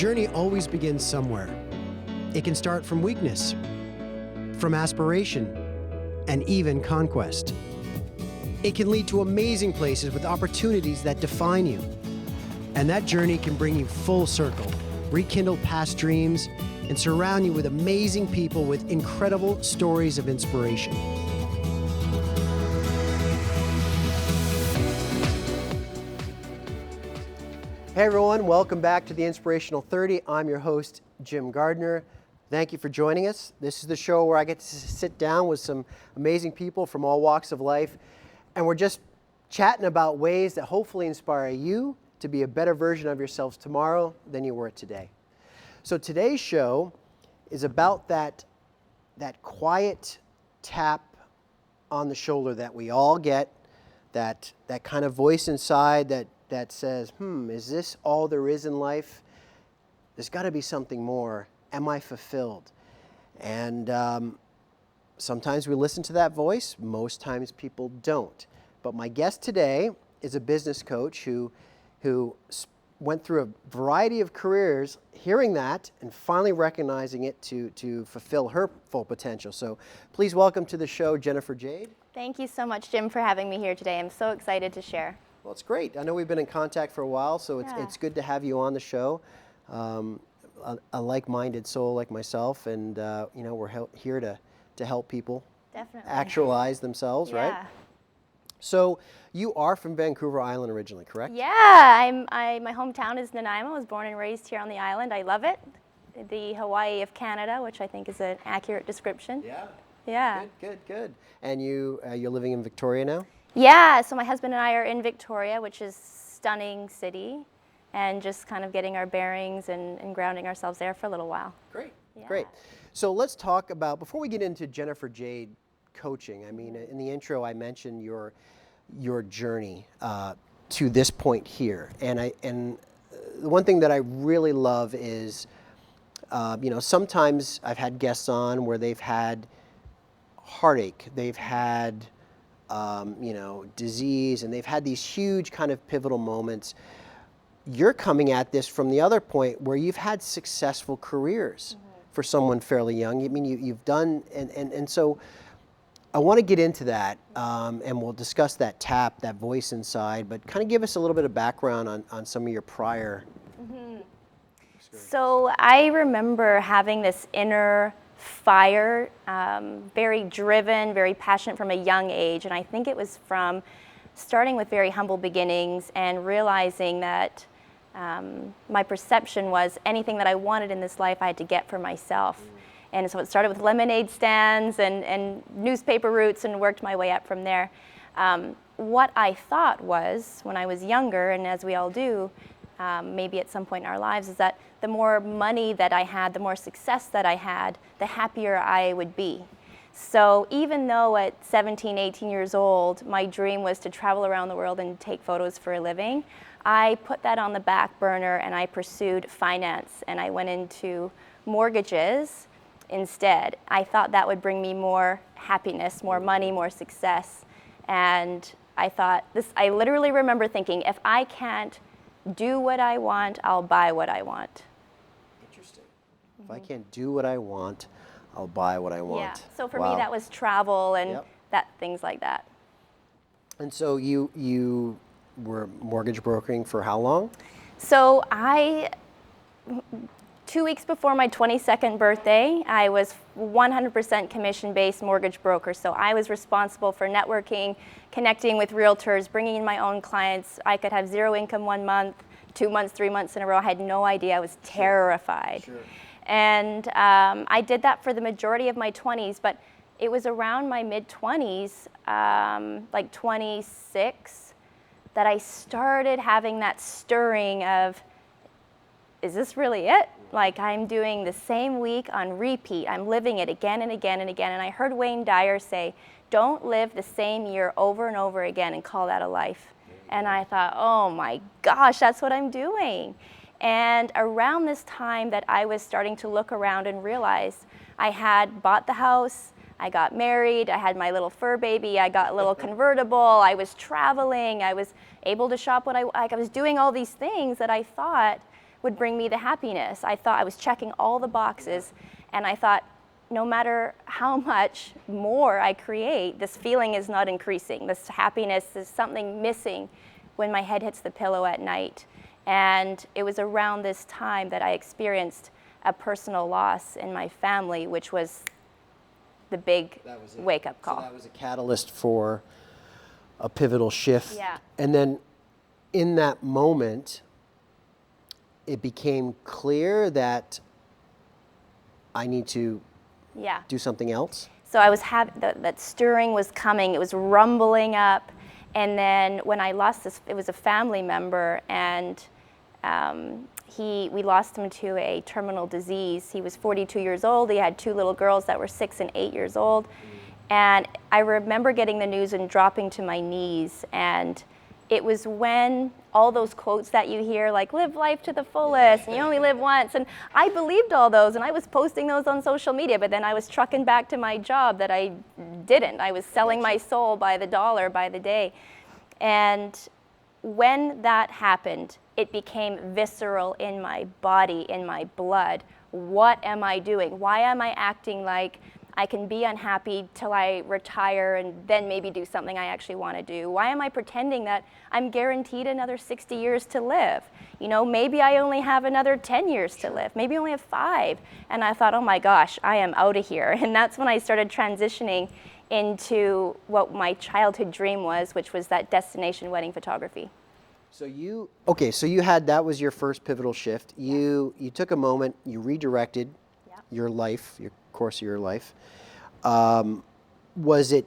journey always begins somewhere. It can start from weakness, from aspiration, and even conquest. It can lead to amazing places with opportunities that define you. And that journey can bring you full circle, rekindle past dreams, and surround you with amazing people with incredible stories of inspiration. Hey everyone, welcome back to the Inspirational 30. I'm your host, Jim Gardiner. Thank you for joining us. This is the show where I get to sit down with some amazing people from all walks of life, and we're just chatting about ways that hopefully inspire you to be a better version of yourselves tomorrow than you were today. So today's show is about that quiet tap on the shoulder that we all get, that kind of voice inside that says, is this all there is in life? There's got to be something more. Am I fulfilled? And sometimes we listen to that voice. Most times people don't. But my guest today is a business coach who went through a variety of careers, hearing that and finally recognizing it to fulfill her full potential. So please welcome to the show, Jennifer Jayde. Thank you so much, Jim, for having me here today. I'm so excited to share. Well, it's great. I know we've been in contact for a while, so it's good to have you on the show. A like-minded soul like myself, and we're here to help people actualize themselves, right? So you are from Vancouver Island originally, correct? Yeah, my hometown is Nanaimo. I was born and raised here on the island. I love it. The Hawaii of Canada, which I think is an accurate description. Yeah. Good. And you're living in Victoria now? Yeah, so my husband and I are in Victoria, which is a stunning city, and just kind of getting our bearings and grounding ourselves there for a little while. Great. So let's talk about, before we get into Jennifer Jayde coaching, I mean, in the intro I mentioned your journey to this point here. And the one thing that I really love is, sometimes I've had guests on where they've had heartache, they've had disease, and they've had these huge kind of pivotal moments. You're coming at this from the other point where you've had successful careers for someone fairly young. I mean, you've done, and so I want to get into that, and we'll discuss that voice inside, but kind of give us a little bit of background on some of your prior experiences. So I remember having this inner fire, very driven, very passionate from a young age, and I think it was from starting with very humble beginnings and realizing that my perception was anything that I wanted in this life I had to get for myself. And so it started with lemonade stands and newspaper routes and worked my way up from there. What I thought was, when I was younger, and as we all do, maybe at some point in our lives, is that the more money that I had, the more success that I had, the happier I would be. So even though at 17, 18 years old, my dream was to travel around the world and take photos for a living, I put that on the back burner and I pursued finance, and I went into mortgages instead. I thought that would bring me more happiness, more money, more success. And I literally remember thinking, if I can't do what I want, I'll buy what I want. Interesting. If I can't do what I want, I'll buy what I want. Yeah. So for me, that was travel and things like that. And so you were mortgage brokering for how long? So 2 weeks before my 22nd birthday, I was 100% commission-based mortgage broker. So I was responsible for networking, connecting with realtors, bringing in my own clients. I could have zero income 1 month, 2 months, 3 months in a row. I had no idea. I was terrified. Sure. And I did that for the majority of my 20s, but it was around my mid-20s, like 26, that I started having that stirring of, is this really it? Like, I'm doing the same week on repeat. I'm living it again and again and again. And I heard Wayne Dyer say, don't live the same year over and over again and call that a life. And I thought, oh my gosh, that's what I'm doing. And around this time that I was starting to look around and realize I had bought the house, I got married, I had my little fur baby, I got a little convertible, I was traveling, I was able to shop what I was doing all these things that I thought would bring me the happiness. I thought I was checking all the boxes, and I thought, no matter how much more I create, this feeling is not increasing. This happiness, is something missing when my head hits the pillow at night. And it was around this time that I experienced a personal loss in my family, which was the big wake-up call. So that was a catalyst for a pivotal shift. Yeah. And then in that moment, it became clear that I need to do something else. So I was that stirring was coming. It was rumbling up, and then when I lost this, it was a family member, and we lost him to a terminal disease. He was 42 years old. He had 2 little girls that were 6 and 8 years old, and I remember getting the news and dropping to my knees. And it was when all those quotes that you hear, like live life to the fullest, and you only live once, and I believed all those, and I was posting those on social media, but then I was trucking back to my job that I didn't. I was selling my soul by the dollar, by the day. And when that happened, it became visceral in my body, in my blood. What am I doing? Why am I acting like I can be unhappy till I retire and then maybe do something I actually want to do? Why am I pretending that I'm guaranteed another 60 years to live? You know, maybe I only have another 10 years to live. Maybe I only have 5. And I thought, oh my gosh, I am out of here. And that's when I started transitioning into what my childhood dream was, which was that destination wedding photography. So you had, that was your first pivotal shift. You took a moment, you redirected your life, your course of your life. Was it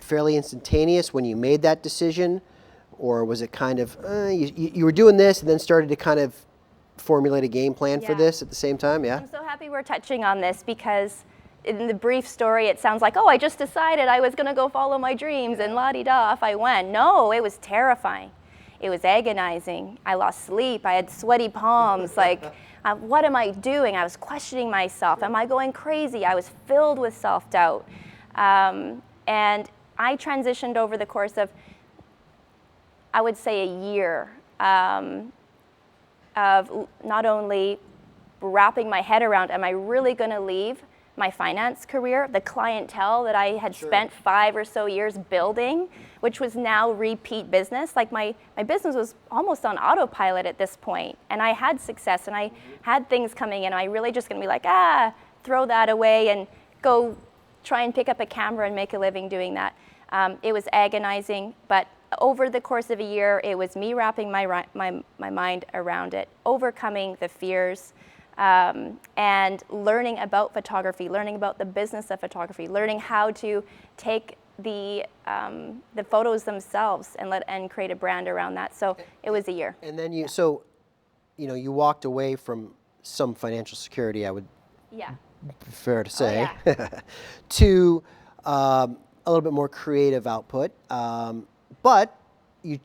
fairly instantaneous when you made that decision, or was it kind of you were doing this and then started to kind of formulate a game plan for this at the same time? Yeah. I'm so happy we're touching on this, because in the brief story it sounds like, oh, I just decided I was going to go follow my dreams and la-di-da, off I went. No, it was terrifying. It was agonizing. I lost sleep. I had sweaty palms. Like, what am I doing? I was questioning myself. Am I going crazy? I was filled with self-doubt. And I transitioned over the course of, I would say, a year of not only wrapping my head around, am I really going to leave my finance career, the clientele that I had spent 5 or so years building, which was now repeat business. Like my business was almost on autopilot at this point, and I had success and I had things coming in. I really just gonna be like, throw that away and go try and pick up a camera and make a living doing that. It was agonizing, but over the course of a year, it was me wrapping my mind around it, overcoming the fears, and learning about photography, learning about the business of photography, learning how to take the photos themselves and create a brand around that. So it was a year. And then you walked away from some financial security, I would fair to say, to a little bit more creative output. But you,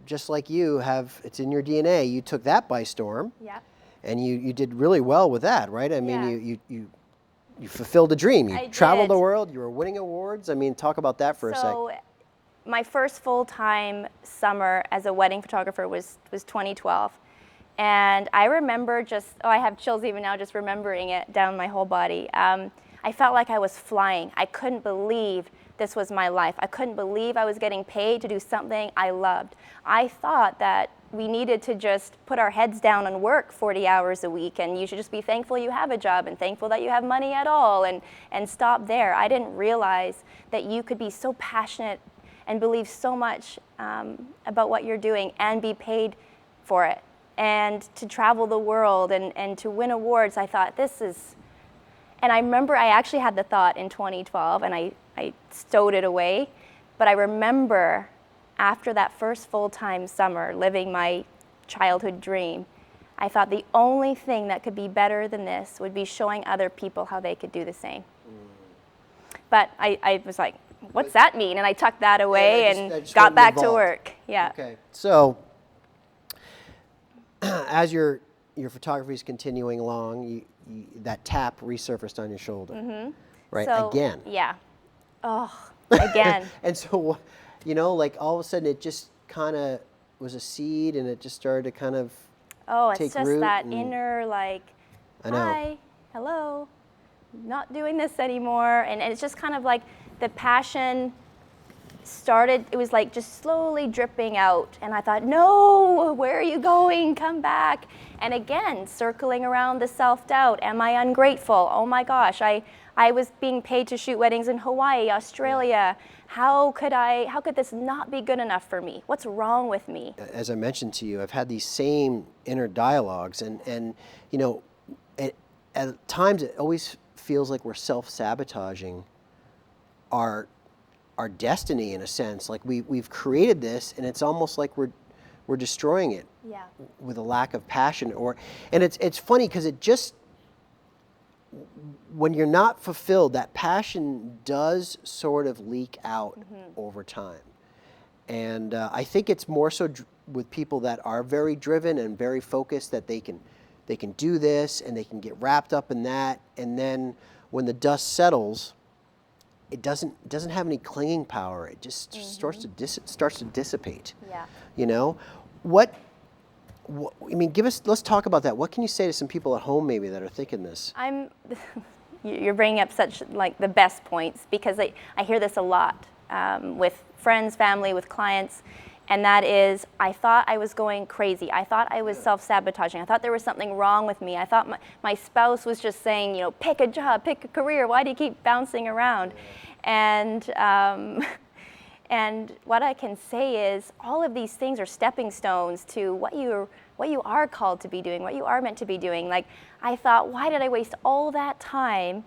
just like you have, it's in your DNA, you took that by storm. Yeah. And you did really well with that, right? I mean, you fulfilled a dream. You traveled the world. You were winning awards. I mean, talk about that for a sec. So my first full-time summer as a wedding photographer was 2012. And I remember I have chills even now just remembering it down my whole body. I felt like I was flying. I couldn't believe this was my life. I couldn't believe I was getting paid to do something I loved. I thought that we needed to just put our heads down and work 40 hours a week, and you should just be thankful you have a job and thankful that you have money at all, and stop there. I didn't realize that you could be so passionate and believe so much about what you're doing and be paid for it. And to travel the world and to win awards, I thought and I remember I actually had the thought in 2012, and I stowed it away, but I remember after that first full-time summer living my childhood dream, I thought the only thing that could be better than this would be showing other people how they could do the same. But I was like, what's that mean? And I tucked that away and got back to work. Yeah. Okay. So as your photography is continuing along, that tap resurfaced on your shoulder, right? So, again. Yeah. Oh, again. And so, like all of a sudden it just kind of was a seed, and it just started to kind of Oh, it's take just root? that inner like, I know. hi, hello, not doing this anymore. And it's just kind of like the passion started, it was like just slowly dripping out. And I thought, no, where are you going? Come back. And again, circling around the self-doubt. Am I ungrateful? Oh my gosh, I was being paid to shoot weddings in Hawaii, Australia. How could this not be good enough for me? What's wrong with me? As I mentioned to you, I've had these same inner dialogues, and you know, at times it always feels like we're self-sabotaging our destiny in a sense. Like we've created this, and it's almost like we're destroying it Yeah. with a lack of passion. And it's funny because it just, when you're not fulfilled, that passion does sort of leak out over time. And I think it's more so with people that are very driven and very focused, that they can do this and they can get wrapped up in that. And then when the dust settles, it doesn't have any clinging power. It just starts to dissipate. Yeah. You know, I mean, let's talk about that. What can you say to some people at home maybe that are thinking this? You're bringing up such like the best points, because I hear this a lot with friends, family, with clients, and that is, I thought I was going crazy. I thought I was self-sabotaging. I thought there was something wrong with me. I thought my spouse was just saying, you know, pick a job, pick a career. Why do you keep bouncing around? And what I can say is, all of these things are stepping stones to what you are called to be doing, what you are meant to be doing. Like, I thought, why did I waste all that time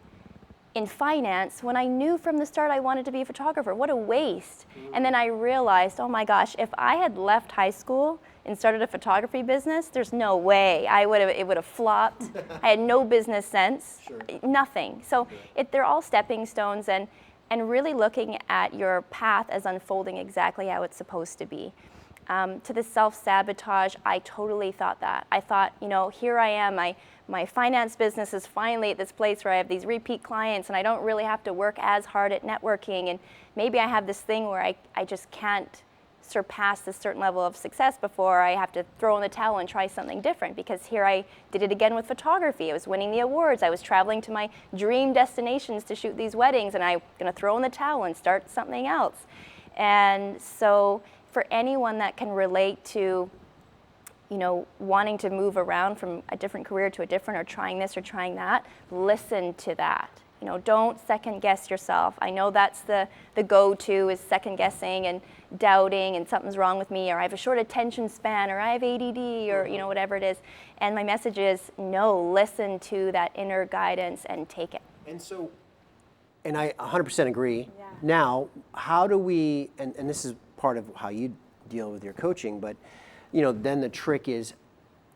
in finance when I knew from the start I wanted to be a photographer? What a waste. And then I realized, oh my gosh, if I had left high school and started a photography business, there's no way. It would have flopped. I had no business sense, nothing. So they're all stepping stones, and really looking at your path as unfolding exactly how it's supposed to be. To the self-sabotage, I totally thought that. I thought, you know, here I am, my finance business is finally at this place where I have these repeat clients and I don't really have to work as hard at networking, and maybe I have this thing where I just can't surpass this certain level of success before I have to throw in the towel and try something different, because here I did it again with photography. I was winning the awards. I was traveling to my dream destinations to shoot these weddings, and I'm going to throw in the towel and start something else. And so for anyone that can relate to, you know, wanting to move around from a different career to a different, or trying this or trying that, listen to that. You know, don't second guess yourself. I know that's the go-to, is second guessing and doubting and something's wrong with me, or I have a short attention span, or I have ADD, or you know, whatever it is. And my message is, no, listen to that inner guidance and take it. And so, and I 100% agree. Yeah. Now, how do we, and this is part of how you deal with your coaching, but you know, then the trick is,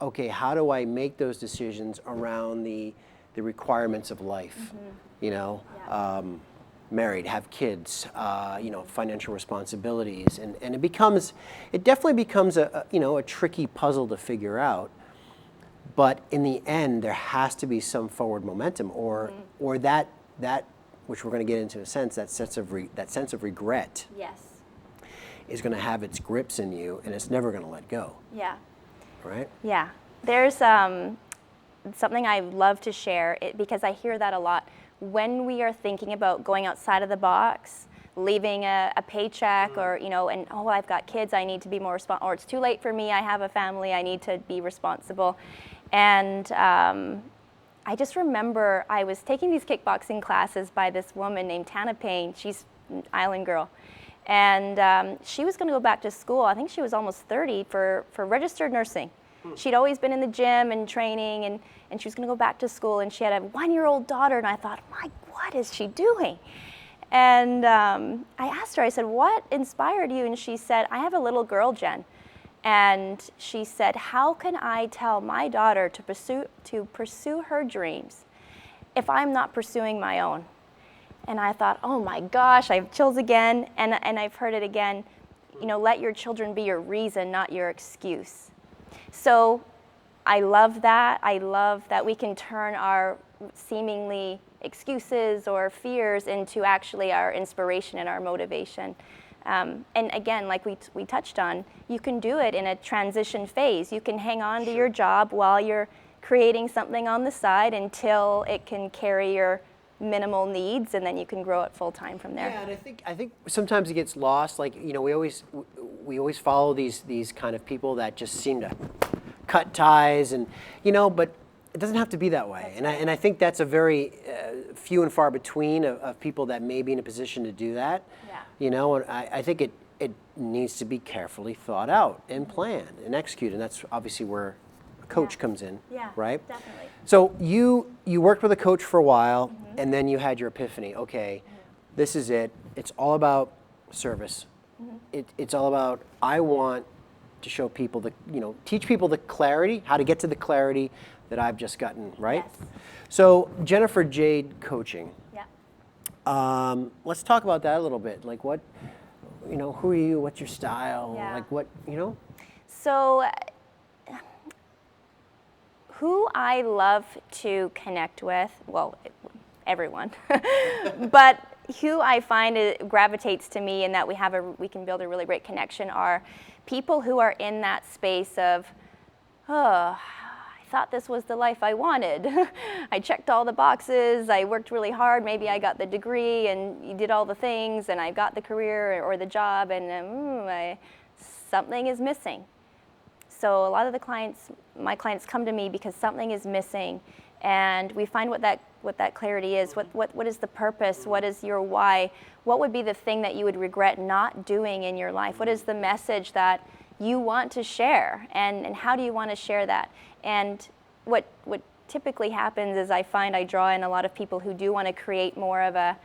okay, how do I make those decisions around the requirements of life? You know, married, have kids, you know, financial responsibilities, and it definitely becomes a you know, a tricky puzzle to figure out. But in the end, there has to be some forward momentum, or that which we're going to get into in a sense, that sense of regret. Yes. Is going to have its grips in you, and it's never going to let go. Yeah. Right? Yeah. There's something I love to share, because I hear that a lot. When we are thinking about going outside of the box, leaving a paycheck, or, you know, and, oh, I've got kids, I need to be more responsible, or it's too late for me, I have a family, I need to be responsible. And I just remember I was taking these kickboxing classes by this woman named Tana Payne. She's an island girl. And she was going to go back to school. I think she was almost 30 for registered nursing. She'd always been in the gym and training, and she was going to go back to school, and she had a 1-year-old daughter, and I thought, what is she doing? And I asked her, I said, what inspired you? And she said, I have a little girl, Jen. And she said, how can I tell my daughter to pursue her dreams if I'm not pursuing my own? And I thought, oh my gosh, I have chills again, and I've heard it again, you know, let your children be your reason, not your excuse. So I love that. I love that we can turn our seemingly excuses or fears into actually our inspiration and our motivation. And again, like we touched on, you can do it in a transition phase. You can hang on to your job while you're creating something on the side until it can carry your minimal needs, and then you can grow it full time from there. Yeah, and I think sometimes it gets lost. Like, you know, we always follow these kind of people that just seem to cut ties, and you know, but it doesn't have to be that way. And I think that's a very few and far between of people that may be in a position to do that. Yeah. You know, and I think it needs to be carefully thought out and planned and executed, and that's obviously where a coach comes in. Yeah, right? definitely. So you worked with a coach for a while, and then you had your epiphany. Okay, this is it. It's all about service. It's all about, I want to show people teach people the clarity, how to get to the clarity that I've just gotten, right? Yes. So Jennifer Jayde coaching. Yeah. Let's talk about that a little bit. Like, what, who are you? What's your style? Yeah. Like, what, So who I love to connect with, well, everyone, but who I find gravitates to me and that we can build a really great connection are people who are in that space of, I thought this was the life I wanted. I checked all the boxes, I worked really hard, maybe I got the degree and you did all the things and I got the career or the job, and something is missing. So a lot of my clients come to me because something is missing, and we find what that clarity is. What is the purpose? What is your why? What would be the thing that you would regret not doing in your life? What is the message that you want to share, and how do you want to share that? And what typically happens is I find I draw in a lot of people who do want to create more of a,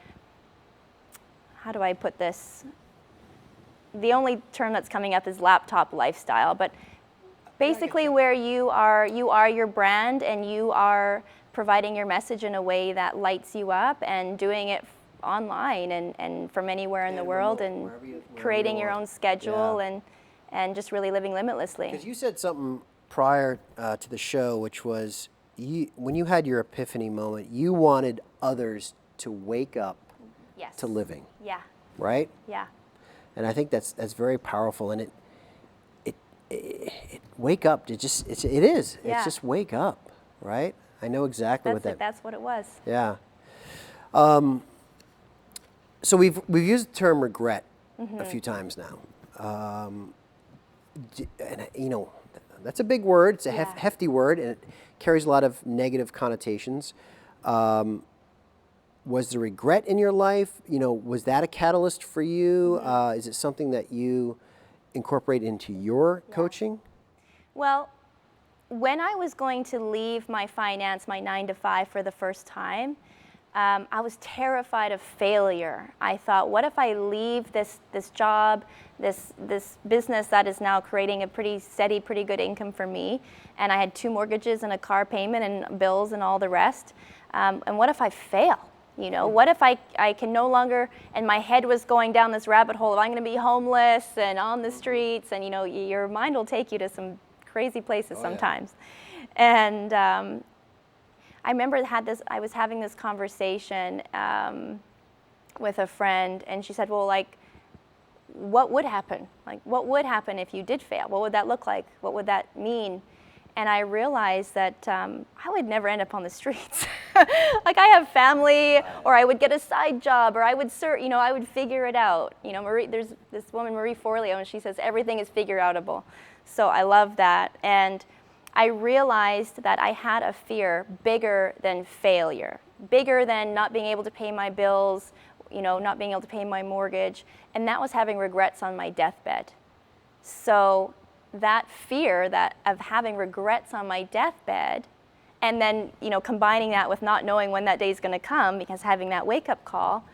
how do I put this? The only term that's coming up is laptop lifestyle, but basically where you are your brand, and you are providing your message in a way that lights you up, and doing it online and from anywhere in the world, and creating your own schedule, and just really living limitlessly. Because you said something prior to the show, which was when you had your epiphany moment, you wanted others to wake up to living. Yeah. Right? Yeah. And I think that's very powerful, and it wake up. It is. Yeah. It's just wake up, right? I know exactly That's what it was. Yeah. So we've used the term regret a few times now, and that's a big word. It's a hefty word, and it carries a lot of negative connotations. Was the regret in your life? Was that a catalyst for you? Is it something that you incorporate into your coaching? Well, when I was going to leave my 9-to-5 for the first time, I was terrified of failure. I thought, what if I leave this job, this business that is now creating a pretty steady, pretty good income for me, and I had 2 mortgages and a car payment and bills and all the rest, and what if I fail? What if I can no longer, and my head was going down this rabbit hole of, I'm going to be homeless and on the streets, and your mind will take you to some crazy places sometimes. And I remember I was having this conversation with a friend, and she said, well, like, what would happen? Like, what would happen if you did fail? What would that look like? What would that mean? And I realized that I would never end up on the streets. Like, I have family, or I would get a side job, or I would I would figure it out. There's this woman, Marie Forleo, and she says everything is figure outable. So I love that. And I realized that I had a fear bigger than failure, bigger than not being able to pay my bills, not being able to pay my mortgage, and that was having regrets on my deathbed. So that fear of having regrets on my deathbed, and then combining that with not knowing when that day is going to come, because having that wake-up call,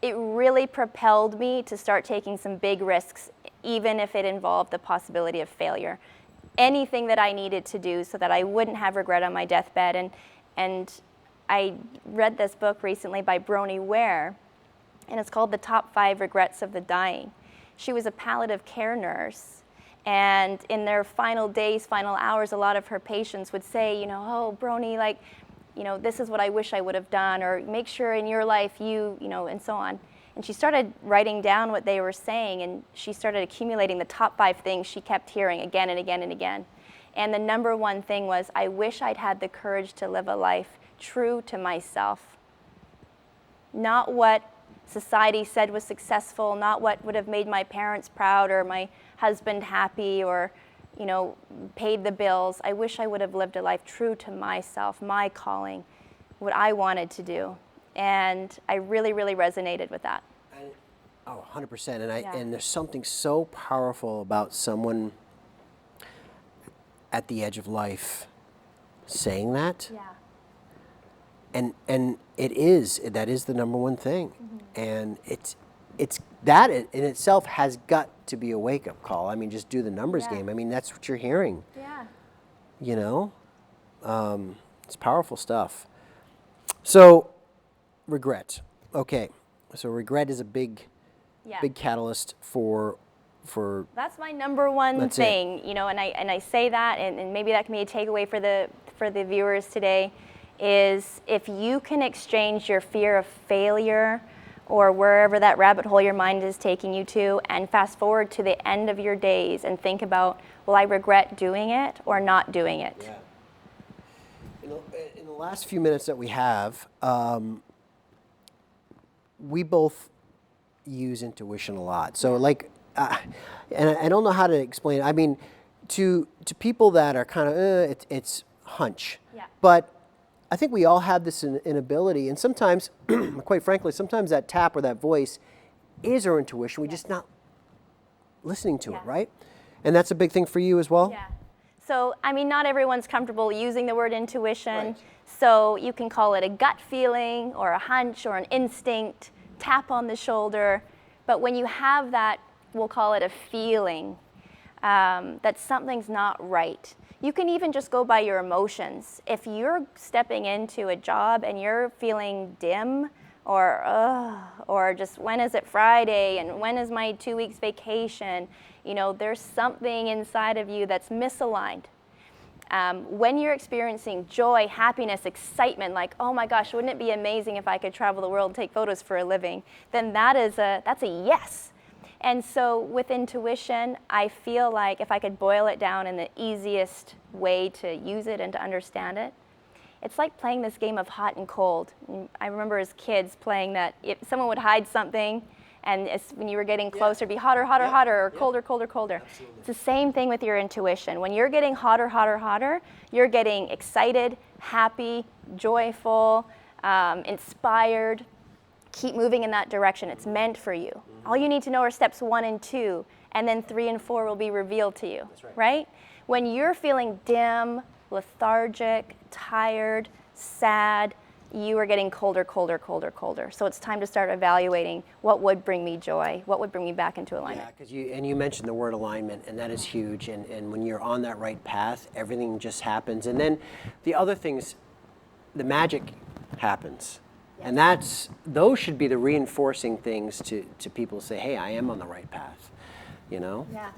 it really propelled me to start taking some big risks, even if it involved the possibility of failure. Anything that I needed to do so that I wouldn't have regret on my deathbed. And I read this book recently by Bronnie Ware, and it's called The Top 5 Regrets of the Dying. She was a palliative care nurse, and in their final days, final hours, a lot of her patients would say, oh, Bronnie, like, this is what I wish I would have done, or make sure in your life and so on. And she started writing down what they were saying, and she started accumulating the top 5 things she kept hearing again and again and again. And the number one thing was, I wish I'd had the courage to live a life true to myself. Not what society said was successful, not what would have made my parents proud or my husband happy or, paid the bills. I wish I would have lived a life true to myself, my calling, what I wanted to do. And I really, really resonated with that. 100%. And there's something so powerful about someone at the edge of life saying that. Yeah. And that is the number one thing. Mm-hmm. And it's that in itself has got to be a wake-up call. I mean, just do the numbers game. I mean, that's what you're hearing. Yeah. It's powerful stuff. So, regret. Okay. So regret is a big catalyst for that's my number one thing, and I say that, and maybe that can be a takeaway for the viewers today, is if you can exchange your fear of failure or wherever that rabbit hole your mind is taking you to, and fast forward to the end of your days and think about, will I regret doing it or not doing it? Yeah. In the last few minutes that we have, we both use intuition a lot. So and I don't know how to explain it. I mean, to people that are kind of, it's hunch. Yeah. But I think we all have this inability, and sometimes, quite frankly, sometimes that tap or that voice is our intuition. We're just not listening to it, right? And that's a big thing for you as well? Yeah. So, not everyone's comfortable using the word intuition. Right. So you can call it a gut feeling or a hunch or an instinct, tap on the shoulder. But when you have that, we'll call it a feeling, that something's not right. You can even just go by your emotions. If you're stepping into a job and you're feeling dim or just when is it Friday and when is my 2 weeks vacation, there's something inside of you that's misaligned. When you're experiencing joy, happiness, excitement, like, oh my gosh, wouldn't it be amazing if I could travel the world and take photos for a living, then that's a yes. And so with intuition, I feel like if I could boil it down in the easiest way to use it and to understand it, it's like playing this game of hot and cold. I remember as kids playing that if someone would hide something, and when you were getting closer, it'd be hotter, hotter, hotter, or colder, colder, colder. Absolutely. It's the same thing with your intuition. When you're getting hotter, hotter, hotter, you're getting excited, happy, joyful, inspired. Keep moving in that direction. It's meant for you. Mm-hmm. All you need to know are steps 1 and 2, and then 3 and 4 will be revealed to you. That's right. Right? When you're feeling dim, lethargic, tired, sad, you are getting colder, colder, colder, colder. So it's time to start evaluating what would bring me joy, what would bring me back into alignment. Yeah, because you mentioned the word alignment, and that is huge. And when you're on that right path, everything just happens. And then the other things, the magic happens. Yes. And those should be the reinforcing things to people to say, hey, I am on the right path, Yeah.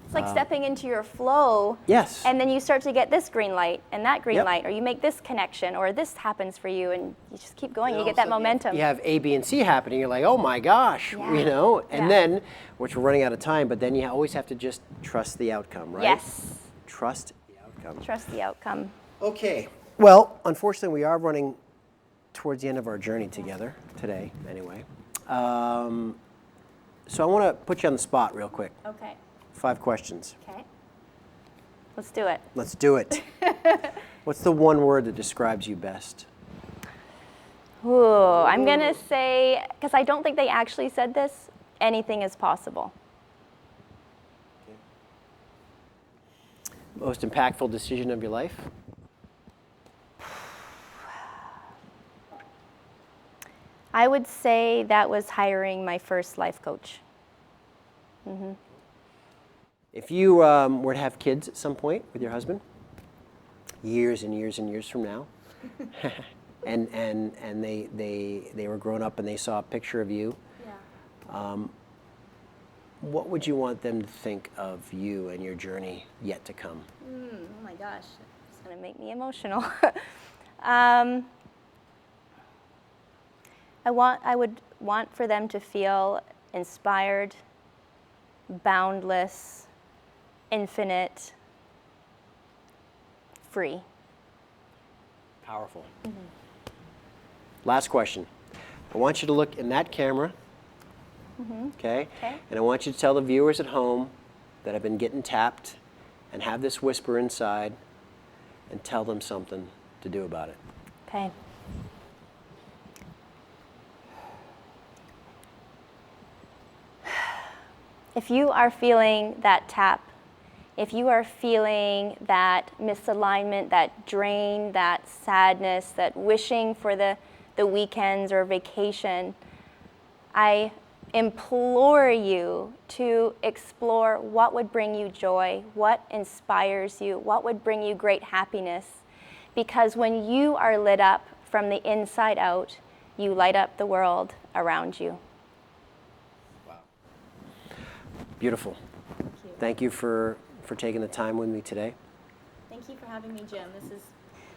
It's like stepping into your flow. Yes. And then you start to get this green light and that green Yep. light, or you make this connection, or this happens for you, and you just keep going. You get that momentum. You have A, B, and C happening. You're like, oh my gosh, And then, which we're running out of time, but then you always have to just trust the outcome, right? Yes. Trust the outcome. Trust the outcome. Okay. Well, unfortunately, we are running towards the end of our journey together today, anyway. So I want to put you on the spot real quick. Okay. 5 questions. Okay. Let's do it. Let's do it. What's the one word that describes you best? Ooh, I'm going to say, because I don't think they actually said this, anything is possible. Okay. Most impactful decision of your life? I would say that was hiring my first life coach. Mm-hmm. If you were to have kids at some point with your husband, years and years and years from now, and they were grown up and they saw a picture of you, what would you want them to think of you and your journey yet to come? Oh my gosh, it's going to make me emotional. I would want for them to feel inspired, boundless, infinite, free. Powerful. Last question. I want you to look in that camera, okay? And I want you to tell the viewers at home that have been getting tapped and have this whisper inside and tell them something to do about it. Okay. If you are feeling that tap, if you are feeling that misalignment, that drain, that sadness, that wishing for the weekends or vacation, I implore you to explore what would bring you joy, what inspires you, what would bring you great happiness. Because when you are lit up from the inside out, you light up the world around you. Wow. Beautiful. Thank you for taking the time with me today. Thank you for having me, Jim. This is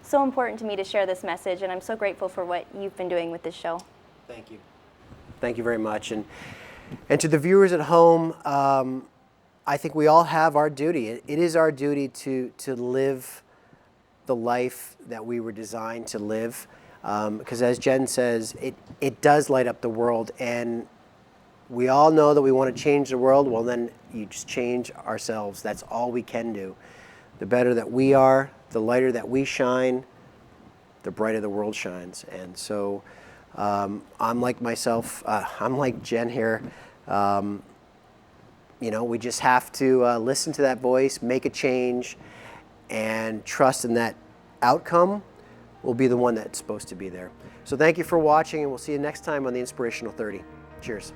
so important to me to share this message, and I'm so grateful for what you've been doing with this show. Thank you. Thank you very much. And to the viewers at home, I think we all have our duty. It is our duty to live the life that we were designed to live. Because as Jen says, it does light up the world. And we all know that we want to change the world. Well, then you just change ourselves. That's all we can do. The better that we are, the lighter that we shine, the brighter the world shines. And so I'm like myself, I'm like Jen here. You know, we just have to listen to that voice, make a change, and trust in that outcome will be the one that's supposed to be there. So thank you for watching, and we'll see you next time on the Inspirational 30. Cheers.